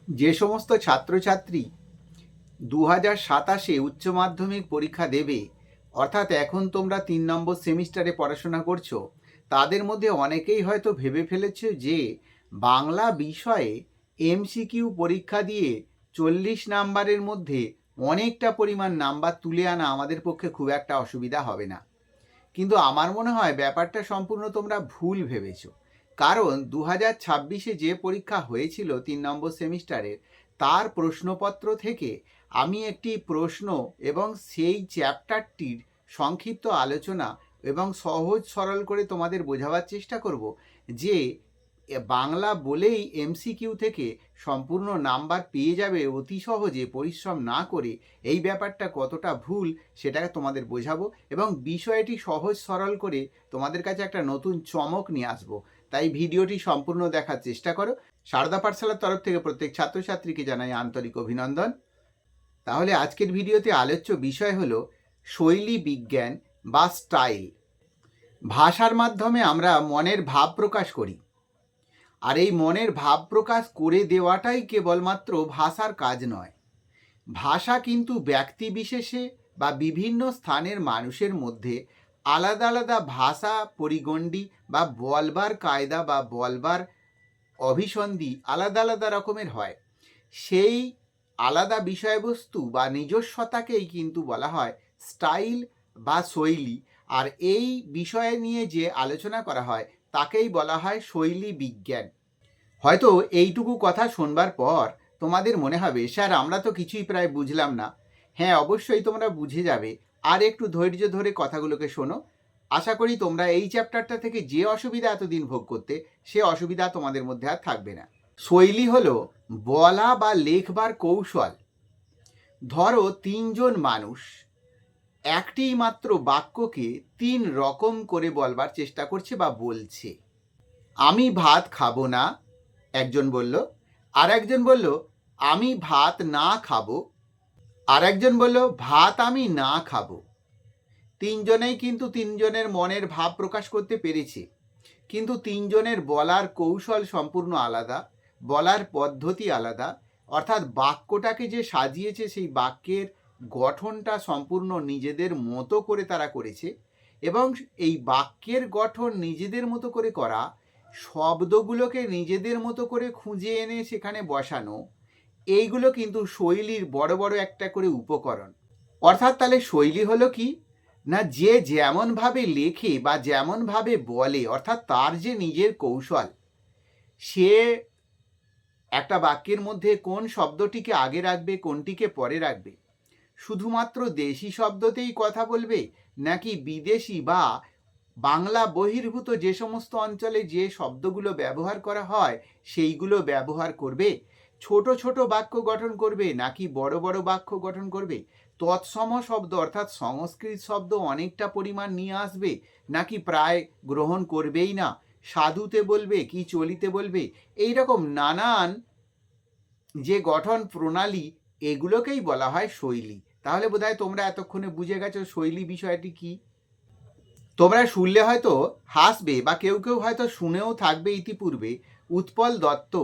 যে সমস্ত ছাত্রছাত্রী 2027 উচ্চ মাধ্যমিক পরীক্ষা দেবে, অর্থাৎ এখন তোমরা 3 নম্বর সেমিস্টারে পড়াশোনা করছো, তাদের মধ্যে অনেকেই হয়তো ভেবে ফেলেছে যে বাংলা বিষয়ে এমসিকিউ পরীক্ষা দিয়ে 40 নাম্বারের মধ্যে অনেকটা পরিমাণ নাম্বার তুলে আনা আমাদের পক্ষে খুব একটা অসুবিধা হবে না। কিন্তু আমার মনে হয় ব্যাপারটা সম্পূর্ণ তোমরা ভুল ভেবেছো। কারণ 2026-এ যে পরীক্ষা হয়েছিল 3 নম্বর সেমিস্টারের, তার প্রশ্নপত্র থেকে আমি একটি প্রশ্ন এবং সেই চ্যাপ্টারটির সংক্ষিপ্ত আলোচনা এবং সহজ সরল করে তোমাদের বোঝাবার চেষ্টা করব যে বাংলা বলেই এমসিকিউ থেকে সম্পূর্ণ নাম্বার পেয়ে যাবে অতি সহজে পরিশ্রম না করে, এই ব্যাপারটা কতটা ভুল সেটাকে তোমাদের বোঝাবো এবং বিষয়টি সহজ সরল করে তোমাদের কাছে একটা নতুন চমক নিয়ে আসবো। তাই ভিডিওটি সম্পূর্ণ দেখার চেষ্টা করো। সারদা পাঠশালার তরফ থেকে প্রত্যেক ছাত্রছাত্রীকে জানাই আন্তরিক অভিনন্দন। তাহলে আজকের ভিডিওতে আলোচ্য বিষয় হলো শৈলী বিজ্ঞান বা স্টাইল। ভাষার মাধ্যমে আমরা মনের ভাব প্রকাশ করি, আর এই মনের ভাব প্রকাশ করে দেওয়াটাই কেবলমাত্র ভাষার কাজ নয়। ভাষা কিন্তু ব্যক্তি বিশেষে বা বিভিন্ন স্থানের মানুষের মধ্যে আলাদা আলাদা ভাষা পরিগণ্ডি বা বলবার কায়দা বা বলবার অভিসন্ধি আলাদা আলাদা রকমের হয়। সেই আলাদা বিষয়বস্তু বা নিজস্বতাকেই কিন্তু বলা হয় স্টাইল বা শৈলী। আর এই বিষয় নিয়ে যে আলোচনা করা হয় তাকেই বলা হয় শৈলী বিজ্ঞান। হয়তো এইটুকু কথা শোনবার পর তোমাদের মনে হবে, স্যার আমরা তো কিছুই প্রায় বুঝলাম না। হ্যাঁ, অবশ্যই তোমরা বুঝে যাবে, আর একটু ধৈর্য ধরে কথাগুলোকে শোনো। আশা করি তোমরা এই চ্যাপ্টারটা থেকে যে অসুবিধা এতদিন ভোগ করতে, সে অসুবিধা তোমাদের মধ্যে আর থাকবে না। শৈলী হলো বলা বা লেখবার কৌশল। ধরো 3জন মানুষ একটি মাত্র বাক্যকে 3 রকম করে বলবার চেষ্টা করছে বা বলছে। আমি ভাত খাবো না, একজন বলল। আর একজন বলল আমি ভাত না খাবো। আর একজন বলল ভাত আমি না খাবো। 3জনেই কিন্তু 3জনের মনের ভাব প্রকাশ করতে পেরেছে, কিন্তু 3জনের বলার কৌশল সম্পূর্ণ আলাদা, বলার পদ্ধতি আলাদা। অর্থাৎ বাক্যটাকে যে সাজিয়েছে সেই বাক্যের গঠনটা সম্পূর্ণ নিজেদের মতো করে তারা করেছে, এবং এই বাক্যের গঠন নিজেদের মতো করে করা, শব্দগুলোকে নিজেদের মতো করে খুঁজে এনে সেখানে বসানো, এইগুলো কিন্তু শৈলীর বড় বড় একটা করে উপকরণ। অর্থাৎ তাহলে শৈলী হলো কি না, যে যেমনভাবে লেখে বা যেমনভাবে বলে, অর্থাৎ তার যে নিজের কৌশল, সে একটা বাক্যের মধ্যে কোন শব্দটিকে আগে রাখবে কোনটিকে পরে রাখবে, শুধুমাত্র দেশি শব্দতেই কথা বলবে নাকি বিদেশি বা বাংলা বহির্ভূত যে সমস্ত অঞ্চলে যে শব্দগুলো ব্যবহার করা হয় সেইগুলো ব্যবহার করবে, ছোট ছোট বাক্য গঠন করবে নাকি বড় বড় বাক্য গঠন করবে, তৎসম শব্দ অর্থাৎ সংস্কৃত শব্দ অনেকটা পরিমাণ নিয়ে আসবে নাকি প্রায় গ্রহণ করবেই না, সাধুতে বলবে কি চলিতে বলবে, এই রকম নানান যে গঠন প্রণালী, এগুলোকেই বলা হয় শৈলী। তাহলে বোধহয় তোমরা এতক্ষণে বুঝে গেছো শৈলী বিষয়টি কি। তোমরা শুনলে হয়তো হাসবে বা কেউ কেউ হয়তো শুনেও থাকবে ইতিপূর্বে, উৎপল দত্ত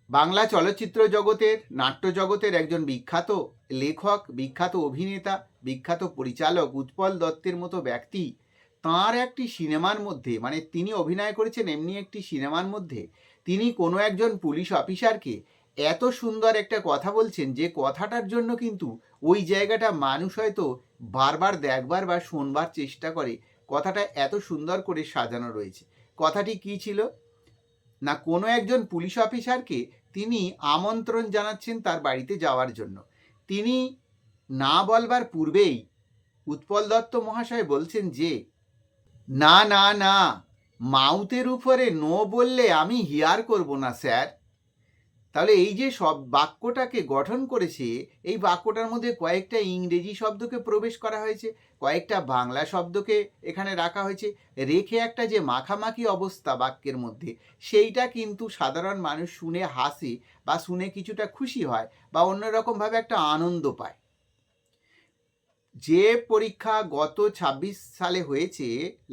বাংলা চলচ্চিত্র জগতের নাট্য জগতের একজন বিখ্যাত লেখক, বিখ্যাত অভিনেতা, বিখ্যাত পরিচালক উৎপল দত্তের মতো ব্যক্তি তাঁর একটি সিনেমার মধ্যে, মানে তিনি অভিনয় করেছেন এমনি একটি সিনেমার মধ্যে, তিনি কোনো একজন পুলিশ অফিসারকে এত সুন্দর একটা কথা বলছেন যে কথাটার জন্য কিন্তু ওই জায়গাটা মানুষ হয়তো বারবার দেখবার বা শোনবার চেষ্টা করে। কথাটা এত সুন্দর করে সাজানো রয়েছে। কথাটি কি ছিল না, কোনো একজন পুলিশ অফিসারকে তিনি আমন্ত্রণ জানাচ্ছেন তার বাড়িতে যাওয়ার জন্য। তিনি না বলবার পূর্বেই উৎপল দত্ত মহাশয় বলছেন যে না না না, মাউথের উপরে নো বললে আমি হিয়ার করব না স্যার। তাহলে এই যে সব বাক্যটাকে গঠন করেছে, এই বাক্যটার মধ্যে কয়েকটা ইংরেজি শব্দকে প্রবেশ করা হয়েছে, কয়েকটা বাংলা শব্দকে এখানে রাখা হয়েছে, রেখে একটা যে মাখামাখি অবস্থা বাক্যের মধ্যে, সেইটা কিন্তু সাধারণ মানুষ শুনে হাসে বা শুনে কিছুটা খুশি হয় বা অন্যরকমভাবে একটা আনন্দ পায়। যে পরীক্ষা গত ২৬ সালে হয়েছে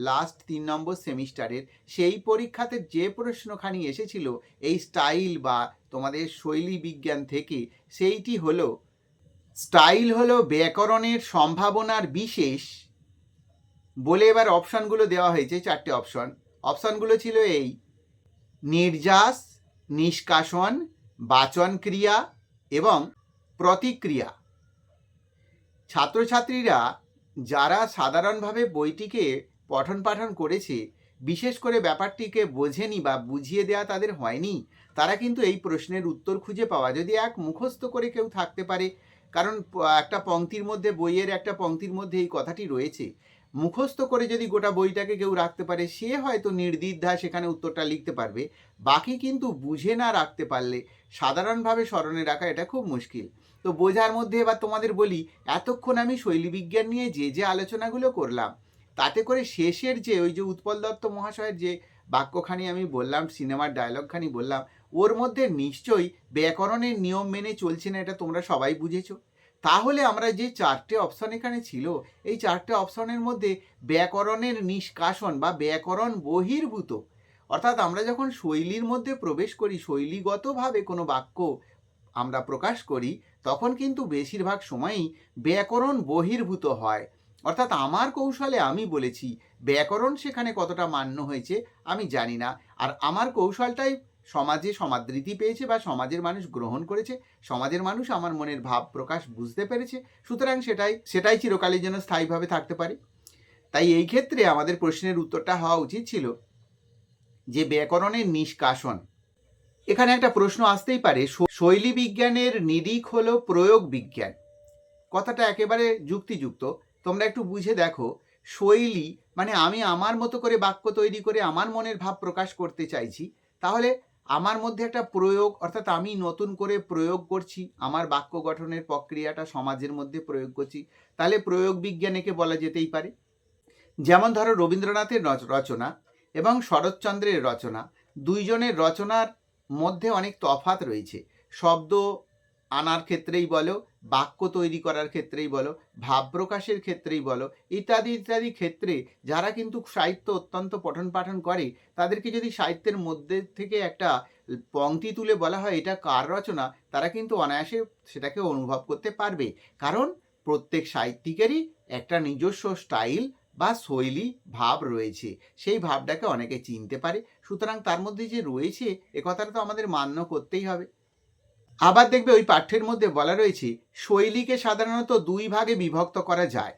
লাস্ট ৩ নম্বর সেমিস্টারের, সেই পরীক্ষাতে যে প্রশ্নখানি এসেছিল এই স্টাইল বা তোমাদের শৈলী বিজ্ঞান থেকে, সেইটি হলো স্টাইল হলো ব্যাকরণের সম্ভাবনার বিশেষ বলে এবার অপশানগুলো দেওয়া হয়েছে, 4টে অপশানগুলো ছিল এই: নির্যাস, নিষ্কাশন, বাচন ক্রিয়া এবং প্রতিক্রিয়া। ছাত্রছাত্রীরা যারা সাধারণভাবে বইটিকে পঠন পাঠন করেছে, বিশেষ করে ব্যাপারটিকে বোঝেনি বা বুঝিয়ে দেওয়া তাদের হয়নি, তারা কিন্তু এই প্রশ্নের উত্তর খুঁজে পাওয়া, যদি এক মুখস্থ করে কেউ থাকতে পারে, কারণ একটা পংক্তির মধ্যে, বইয়ের একটা পংক্তির মধ্যে এই কথাটি রয়েছে, মুখস্থ করে যদি গোটা বইটাকে কেউ রাখতে পারে, সে হয়তো নির্দ্বিধায় সেখানে উত্তরটা লিখতে পারবে। বাকি কিন্তু বুঝে না রাখতে পারলে সাধারণভাবে স্মরণে রাখা এটা খুব মুশকিল। তো বোঝার মধ্যে এবার তোমাদের বলি, এতক্ষণ আমি শৈলীবিজ্ঞান নিয়ে যে আলোচনাগুলো করলাম, তাতে করে শেষের যে ওই যে উৎপল দত্ত মহাশয়ের যে বাক্যখানি আমি বললাম, সিনেমার ডায়লগখানি বললাম, ওর মধ্যে নিশ্চয়ই ব্যাকরণের নিয়ম মেনে চলছে না, এটা তোমরা সবাই বুঝেছো। তাহলে আমরা যে 4টে অপশন এখানে ছিল, এই 4টে অপশনের মধ্যে ব্যাকরণের নিষ্কাশন বা ব্যাকরণ বহির্ভূত, অর্থাৎ আমরা যখন শৈলীর মধ্যে প্রবেশ করি, শৈলীগতভাবে কোনো বাক্য আমরা প্রকাশ করি, তখন কিন্তু বেশিরভাগ সময়ই ব্যাকরণ বহির্ভূত হয়। অর্থাৎ আমার কৌশলে আমি বলেছি, ব্যাকরণ সেখানে কতটা মান্য হয়েছে আমি জানি না, আর আমার কৌশলটাই সমাজে সমাদৃতি পেয়েছে বা সমাজের মানুষ গ্রহণ করেছে, সমাজের মানুষ আমার মনের ভাব প্রকাশ বুঝতে পেরেছে, সুতরাং সেটাই চিরকালের জন্য স্থায়ীভাবে থাকতে পারে। তাই এই ক্ষেত্রে আমাদের প্রশ্নের উত্তরটা হওয়া উচিত ছিল যে ব্যাকরণের নিষ্কাশন। এখানে একটা প্রশ্ন আসতেই পারে, শৈলী বিজ্ঞানের নিরিখ হলো প্রয়োগ বিজ্ঞান। কথাটা একেবারে যুক্তিযুক্ত। তোমরা একটু বুঝে দেখো, শৈলী মানে আমি আমার মতো করে বাক্য তৈরি করে আমার মনের ভাব প্রকাশ করতে চাইছি, তাহলে আমার মধ্যে একটা প্রয়োগ, অর্থাৎ আমি নতুন করে প্রয়োগ করছি, আমার বাক্য গঠনের প্রক্রিয়াটা সমাজের মধ্যে প্রয়োগ করছি, তাহলে প্রয়োগ বিজ্ঞান একে বলা যেতেই পারে। যেমন ধরো রবীন্দ্রনাথের রচনা এবং শরৎচন্দ্রের রচনা, দুইজনের রচনার মধ্যে অনেক তফাৎ রয়েছে। শব্দ আনার ক্ষেত্রেই বলো, বাক্য তৈরি করার ক্ষেত্রেই বলো, ভাব প্রকাশের ক্ষেত্রেই বলো, ইত্যাদি ইত্যাদি ক্ষেত্রে যারা কিন্তু সাহিত্য অত্যন্ত পঠন পাঠন করে, তাদেরকে যদি সাহিত্যের মধ্যে থেকে একটা পংক্তি তুলে বলা হয় এটা কার রচনা, তারা কিন্তু অনায়াসে সেটাকে অনুভব করতে পারবে, কারণ প্রত্যেক সাহিত্যিকেরই একটা নিজস্ব স্টাইল বা শৈলী ভাব রয়েছে, সেই ভাবটাকে অনেকে চিনতে পারে, সুতরাং তার মধ্যে যে রয়েছে এ কথাটা তো আমাদের মান্য করতেই হবে। আবার দেখবে ওই পাঠ্যের মধ্যে বলা রয়েছে শৈলীকে সাধারণত 2 ভাগে বিভক্ত করা যায়।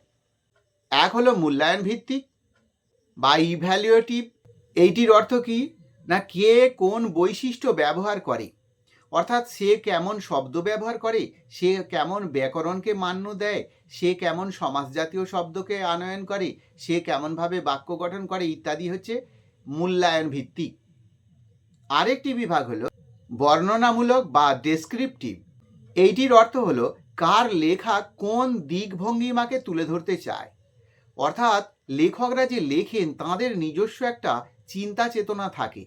এক হলো মূল্যায়ন ভিত্তিক বা ইভ্যালুয়েটিভ। এইটির অর্থ কি না, কে কোন বৈশিষ্ট্য ব্যবহার করে, অর্থাৎ সে কেমন শব্দ ব্যবহার করে, সে কেমন ব্যাকরণকে মান্য দেয়, সে কেমন সমাসজাতীয় শব্দকে আনয়ন করে, সে কেমনভাবে বাক্য গঠন করে, ইত্যাদি হচ্ছে মূল্যায়ন ভিত্তিক। আরেকটি বিভাগ হলো বর্ণনামূলক বা ডেসক্রিপটিভ। এইটির অর্থ হলো কার লেখা কোন দিক ভঙ্গিমাকে তুলে ধরতে চায়, অর্থাৎ লেখকরা যে লেখেন তাদের নিজস্ব একটা চিন্তা চেতনা থাকে।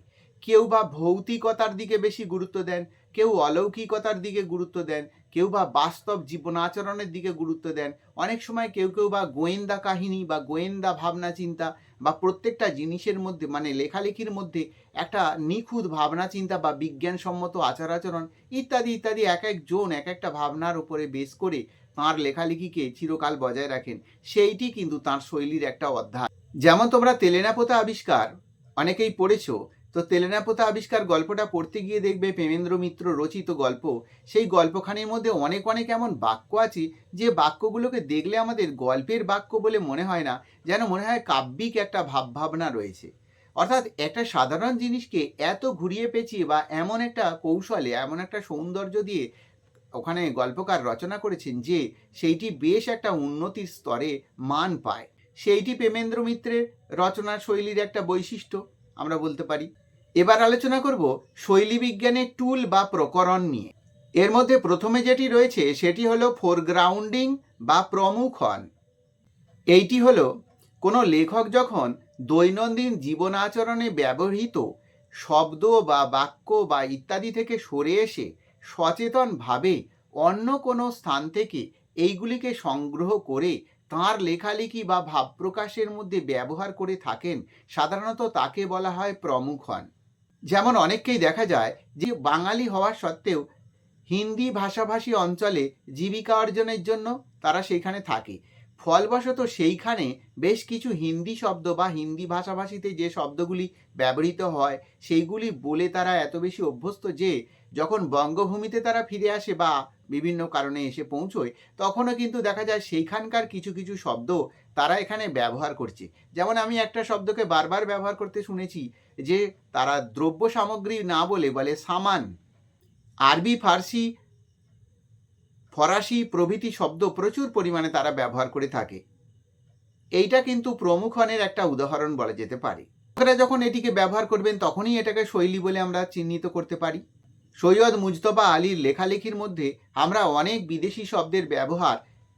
কেউ বা ভৌতিকতার দিকে বেশি গুরুত্ব দেন, কেউ অলৌকিকতার দিকে গুরুত্ব দেন, কেউ বা বাস্তব জীবনাচরণের দিকে গুরুত্ব দেন, অনেক সময় কেউ বা গোয়েন্দা কাহিনী বা গোয়েন্দা ভাবনা চিন্তা বা প্রত্যেকটা জিনিসের মধ্যে মানে লেখালেখির মধ্যে একটা নিখুঁত ভাবনা চিন্তা বা বিজ্ঞানসম্মত আচার আচরণ ইত্যাদি ইত্যাদি, এক একজন এক একটা ভাবনার উপরে বেস করে তাঁর লেখালেখিকে চিরকাল বজায় রাখেন, সেইটি কিন্তু তাঁর শৈলীর একটা অধ্যায়। যেমন তোমরা তেলেনাপোতা আবিষ্কার অনেকেই পড়েছো, তো তেলেনাপোতা আবিষ্কার গল্পটা পড়তে গিয়ে দেখবে প্রেমেন্দ্র মিত্র রচিত গল্প, সেই গল্পখানির মধ্যে অনেক অনেক এমন বাক্য আছে যে বাক্যগুলোকে দেখলে আমাদের গল্পের বাক্য বলে মনে হয় না, যেন মনে হয় কাব্যিক একটা ভাবভাবনা রয়েছে। অর্থাৎ একটা সাধারণ জিনিসকে এত ঘুরিয়ে পেঁচিয়ে বা এমন একটা কৌশলে, এমন একটা সৌন্দর্য দিয়ে ওখানে গল্পকার রচনা করেছেন যে সেইটি বেশ একটা উন্নতির স্তরে মান পায়। সেইটি প্রেমেন্দ্র মিত্রের রচনার শৈলীর একটা বৈশিষ্ট্য আমরা বলতে পারি। এবার আলোচনা করব শৈলী বিজ্ঞানের টুল বা প্রকরণ নিয়ে। এর মধ্যে প্রথমে যেটি রয়েছে সেটি হলো ফোরগ্রাউন্ডিং বা প্রমুখন। এইটি হলো কোনো লেখক যখন দৈনন্দিন জীবন আচরণে ব্যবহৃত শব্দ বা বাক্য বা ইত্যাদি থেকে সরে এসে সচেতনভাবে অন্য কোনো স্থান থেকে এইগুলিকে সংগ্রহ করে তাঁর লেখালেখি বা ভাব প্রকাশের মধ্যে ব্যবহার করে থাকেন, সাধারণত তাকে বলা হয় প্রমুখ হন। যেমন অনেককেই দেখা যায় যে বাঙালি হওয়া সত্ত্বেও হিন্দি ভাষাভাষী অঞ্চলে জীবিকা অর্জনের জন্য তারা সেইখানে থাকে। ফলবশত সেইখানে বেশ কিছু হিন্দি শব্দ বা হিন্দি ভাষাভাষীতে যে শব্দগুলি ব্যবহৃত হয় সেইগুলি বলে তারা এত বেশি অভ্যস্ত যে যখন বঙ্গভূমিতে তারা ফিরে আসে বা বিভিন্ন কারণে এসে পৌঁছয়, তখনও কিন্তু দেখা যায় সেইখানকার কিছু কিছু শব্দ তারা এখানে ব্যবহার করছে। যেমন আমি একটা শব্দকে বারবার ব্যবহার করতে শুনেছি, যে তারা দ্রব্য সামগ্রী না বলে সামান। আরবি, ফার্সি, ফরাসি প্রভৃতি শব্দ প্রচুর পরিমাণে তারা ব্যবহার করে থাকে। এইটা কিন্তু প্রমুখনের একটা উদাহরণ বলা যেতে পারে। আপনারা যখন এটিকে ব্যবহার করবেন তখনই এটাকে শৈলী বলে আমরা চিহ্নিত করতে পারি। সৈয়দ মুজতবা আলীর লেখালেখির মধ্যে আমরা অনেক বিদেশি শব্দের ব্যবহার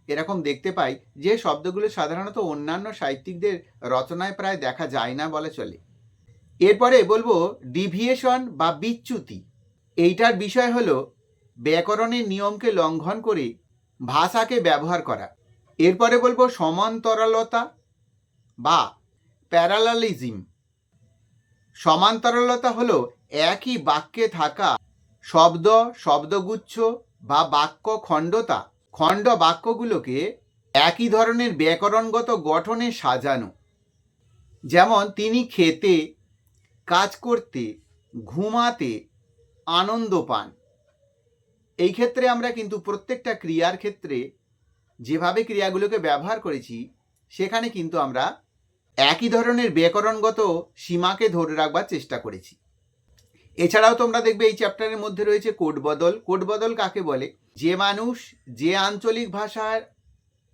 এরকম দেখতে পাই, যে শব্দগুলো সাধারণত অন্যান্য সাহিত্যিকদের রচনায় প্রায় দেখা যায় না বলে চলে। এরপরে বলবো ডিভিয়েশন বা বিচ্যুতি। এইটার বিষয় হলো ব্যাকরণের নিয়মকে লঙ্ঘন করে ভাষাকে ব্যবহার করা। এরপরে বলবো সমান্তরালতা বা প্যারালালিজম। সমান্তরালতা হলো একই বাক্যে থাকা শব্দ, শব্দগুচ্ছ বা বাক্য খণ্ড বাক্যগুলোকে একই ধরনের ব্যাকরণগত গঠনে সাজানো। যেমন তিনি খেতে, কাজ করতে, ঘুমাতে আনন্দ পান। এই ক্ষেত্রে আমরা কিন্তু প্রত্যেকটা ক্রিয়ার ক্ষেত্রে যেভাবে ক্রিয়াগুলোকে ব্যবহার করেছি সেখানে কিন্তু আমরা একই ধরনের ব্যাকরণগত সীমাকে ধরে রাখবার চেষ্টা করেছি। এছাড়াও তোমরা দেখবে এই চ্যাপ্টারের মধ্যে রয়েছে কোডবদল। কোডবদল কাকে বলে? যে মানুষ যে আঞ্চলিক ভাষায়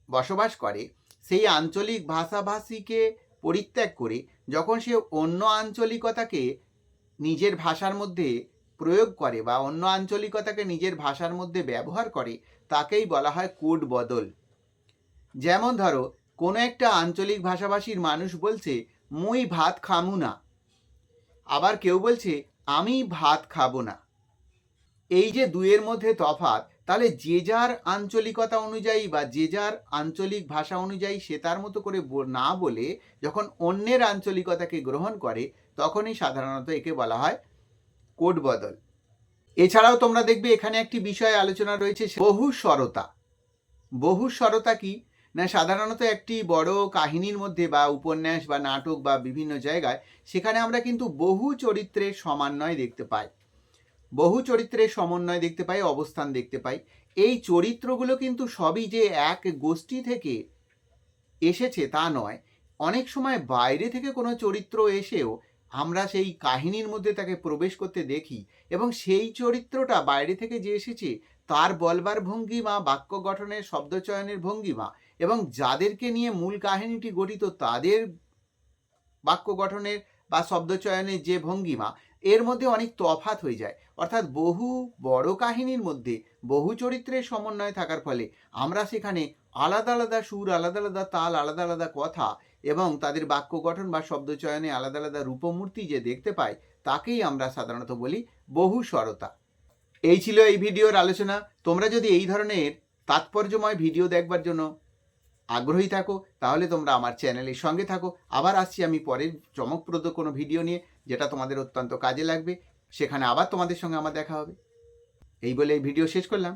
বসবাস করে সেই আঞ্চলিক ভাষাভাষীকে পরিত্যাগ করে যখন সে অন্য আঞ্চলিকতাকে নিজের ভাষার মধ্যে প্রয়োগ করে বা অন্য আঞ্চলিকতাকে নিজের ভাষার মধ্যে ব্যবহার করে, তাকেই বলা হয় কোড বদল। যেমন ধরো কোনো একটা আঞ্চলিক ভাষাভাষীর মানুষ বলছে মুই ভাত খামু না, আবার কেউ বলছে আমি ভাত খাবো না। এই যে দুয়ের মধ্যে তফাৎ, তাহলে যে যার আঞ্চলিকতা অনুযায়ী বা যে যার আঞ্চলিক ভাষা অনুযায়ী সে তার মতো করে না বলে যখন অন্যের আঞ্চলিকতাকে গ্রহণ করে তখনই সাধারণত একে বলা হয় কোড বদল। এছাড়াও তোমরা দেখবে এখানে একটি বিষয় আলোচনা রয়েছে বহুস্বরতা। বহুস্বরতা কি না, সাধারণত একটি বড় কাহিনীর মধ্যে বা উপন্যাস বা নাটক বা বিভিন্ন জায়গায় সেখানে আমরা কিন্তু বহু চরিত্রের সমন্বয় দেখতে পাই, বহু চরিত্রের সমন্বয় দেখতে পাই, অবস্থান দেখতে পাই। এই চরিত্রগুলো কিন্তু সবই যে এক গোষ্ঠী থেকে এসেছে তা নয়। অনেক সময় বাইরে থেকে কোনো চরিত্র এসেও আমরা সেই কাহিনীর মধ্যে তাকে প্রবেশ করতে দেখি এবং সেই চরিত্রটা বাইরে থেকে যে এসেছে তার বলবার ভঙ্গিমা, বাক্য গঠনের, শব্দচয়নের ভঙ্গিমা এবং যাদেরকে নিয়ে মূল কাহিনীটি গঠিত তাদের বাক্য গঠনের বা শব্দচয়নের যে ভঙ্গিমা, এর মধ্যে অনেক তফাৎ হয়ে যায়। অর্থাৎ বহু বড় কাহিনীর মধ্যে বহু চরিত্রের সমন্বয় থাকার ফলে আমরা সেখানে আলাদা আলাদা সুর, আলাদা আলাদা তাল, আলাদা আলাদা কথা এবং তাদের বাক্য গঠন বা শব্দচয়নে আলাদা আলাদা রূপমূর্তি যে দেখতে পাই তাকেই আমরা সাধারণত বলি বহুস্বরতা। এই ছিল এই ভিডিওর আলোচনা। তোমরা যদি এই ধরনের তাৎপর্যময় ভিডিও দেখবার জন্য আগ্রহী থাকো তাহলে তোমরা আমার চ্যানেলের সঙ্গে থাকো। আবার আসছি আমি পরের চমকপ্রদ কোনো ভিডিও নিয়ে যেটা তোমাদের অত্যন্ত কাজে লাগবে। সেখানে আবার তোমাদের সঙ্গে আমার দেখা হবে। এই বলে এই ভিডিও শেষ করলাম।